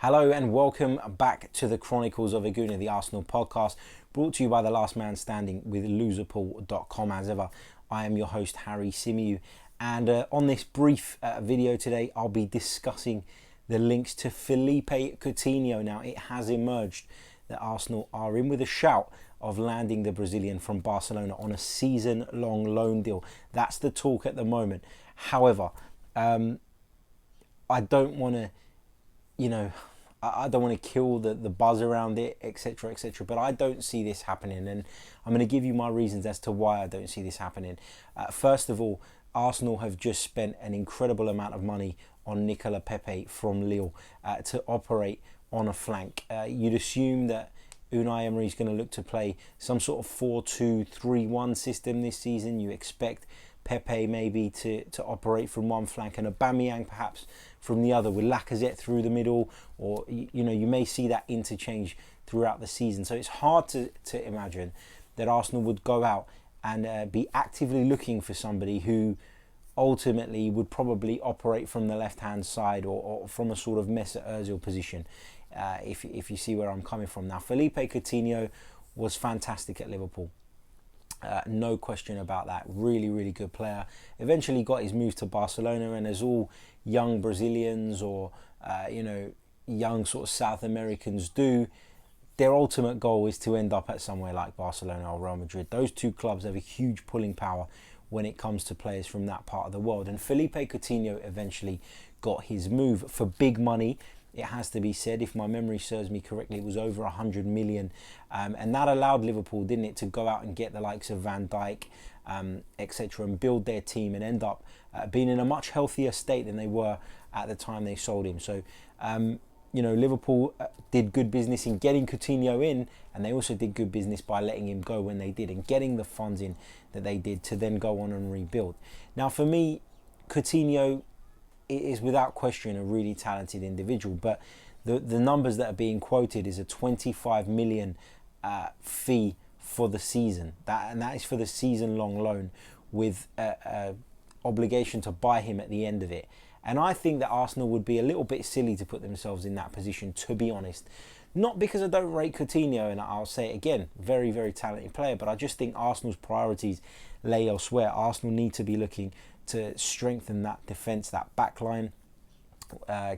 Hello and welcome back to the Chronicles of a Gooner, the Arsenal podcast, brought to you by The Last Man Standing with loserpool.com. As ever, I am your host, Harry Symeou, and on this brief video today, I'll be discussing the links to Philippe Coutinho. Now, it has emerged that Arsenal are in with a shout of landing the Brazilian from Barcelona on a season-long loan deal. That's the talk at the moment. However, I don't want to, I don't want to kill the buzz around it, etc., etc. But I don't see this happening, and I'm going to give you my reasons as to why I don't see this happening. First of all, Arsenal have just spent an incredible amount of money on Nicolas Pepe from Lille to operate on a flank. You'd assume that Unai Emery is going to look to play some sort of 4-2-3-1 system this season. You expect Pepe maybe to operate from one flank and Aubameyang perhaps from the other, with Lacazette through the middle, or you may see that interchange throughout the season. So it's hard to imagine that Arsenal would go out and be actively looking for somebody who ultimately would probably operate from the left-hand side or from a sort of Mesut Ozil position, if you see where I'm coming from. Now, Philippe Coutinho was fantastic at Liverpool. No question about that. Really, really good player. Eventually got his move to Barcelona, and as all young Brazilians or young sort of South Americans do, their ultimate goal is to end up at somewhere like Barcelona or Real Madrid. Those two clubs have a huge pulling power when it comes to players from that part of the world. And Philippe Coutinho eventually got his move for big money. It has to be said, if my memory serves me correctly, it was over 100 million. And that allowed Liverpool, didn't it, to go out and get the likes of Van Dijk, etc., and build their team and end up being in a much healthier state than they were at the time they sold him. So, Liverpool did good business in getting Coutinho in, and they also did good business by letting him go when they did and getting the funds in that they did to then go on and rebuild. Now, for me, Coutinho is without question a really talented individual, but the numbers that are being quoted is a 25 million fee for the season. That is for the season-long loan with a obligation to buy him at the end of it. And I think that Arsenal would be a little bit silly to put themselves in that position, to be honest. Not because I don't rate Coutinho, and I'll say it again, very, very talented player, but I just think Arsenal's priorities lay elsewhere. Arsenal need to be looking to strengthen that defence, that back line.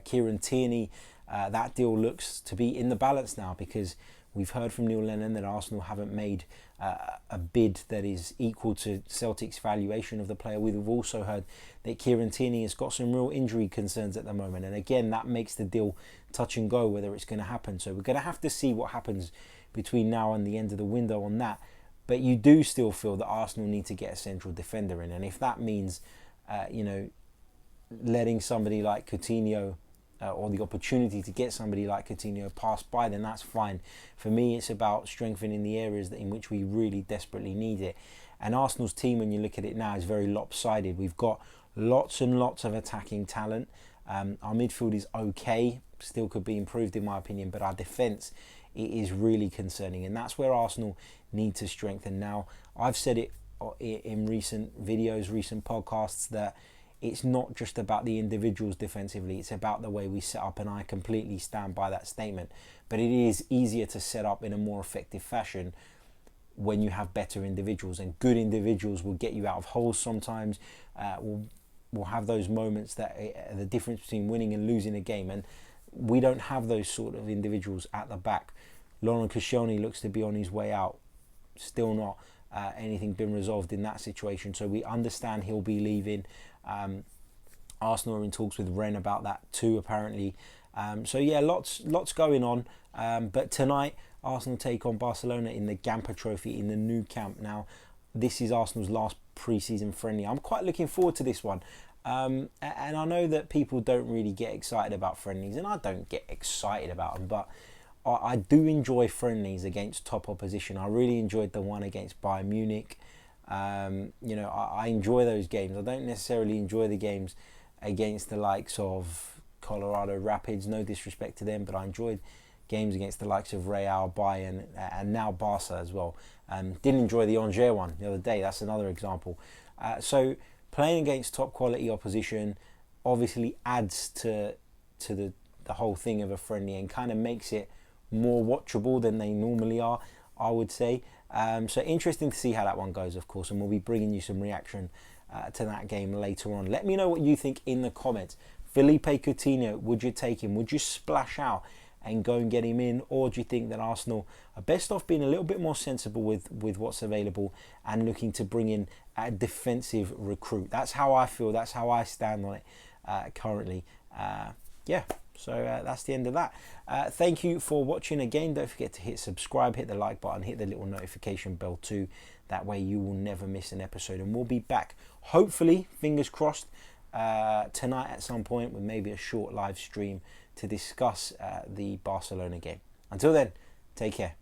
Kieran Tierney, that deal looks to be in the balance now, because we've heard from Neil Lennon that Arsenal haven't made a bid that is equal to Celtic's valuation of the player. We've also heard that Kieran Tierney has got some real injury concerns at the moment, and again that makes the deal touch and go whether it's going to happen. So we're going to have to see what happens between now and the end of the window on that. But you do still feel that Arsenal need to get a central defender in, and if that means letting somebody like Coutinho or the opportunity to get somebody like Coutinho pass by, then that's fine. For me, it's about strengthening the areas in which we really desperately need it. And Arsenal's team, when you look at it now, is very lopsided. We've got lots and lots of attacking talent. Our midfield is okay, still could be improved in my opinion, but our defence, it is really concerning, and that's where Arsenal need to strengthen. Now, I've said it in recent videos, recent podcasts, that it's not just about the individuals defensively, it's about the way we set up, and I completely stand by that statement. But it is easier to set up in a more effective fashion when you have better individuals, and good individuals will get you out of holes sometimes, will have those moments that are the difference between winning and losing a game, and we don't have those sort of individuals at the back. Laurent Koscielny looks to be on his way out, still not anything been resolved in that situation, so we understand he'll be leaving. Arsenal are in talks with Rennes about that too, apparently. So yeah, lots going on. But tonight, Arsenal take on Barcelona in the Gamper Trophy in the Nou Camp. Now, this is Arsenal's last pre-season friendly. I'm quite looking forward to this one. And I know that people don't really get excited about friendlies, and I don't get excited about them, but I do enjoy friendlies against top opposition. I really enjoyed the one against Bayern Munich. I enjoy those games. I don't necessarily enjoy the games against the likes of Colorado Rapids, no disrespect to them, but I enjoyed games against the likes of Real, Bayern, and now Barca as well. Didn't enjoy the Angers one the other day, that's another example. So playing against top quality opposition obviously adds to the the whole thing of a friendly and kind of makes it more watchable than they normally are, I would say. So interesting to see how that one goes, of course, and we'll be bringing you some reaction to that game later on. Let me know what you think in the comments. Philippe Coutinho, would you take him? Would you splash out and go and get him in? Or do you think that Arsenal are best off being a little bit more sensible with what's available and looking to bring in a defensive recruit? That's how I feel. That's how I stand on it currently. Yeah, so that's the end of that. Thank you for watching again. Don't forget to hit subscribe, hit the like button, hit the little notification bell too. That way you will never miss an episode, and we'll be back, hopefully, fingers crossed, tonight at some point with maybe a short live stream to discuss the Barcelona game. Until then, take care.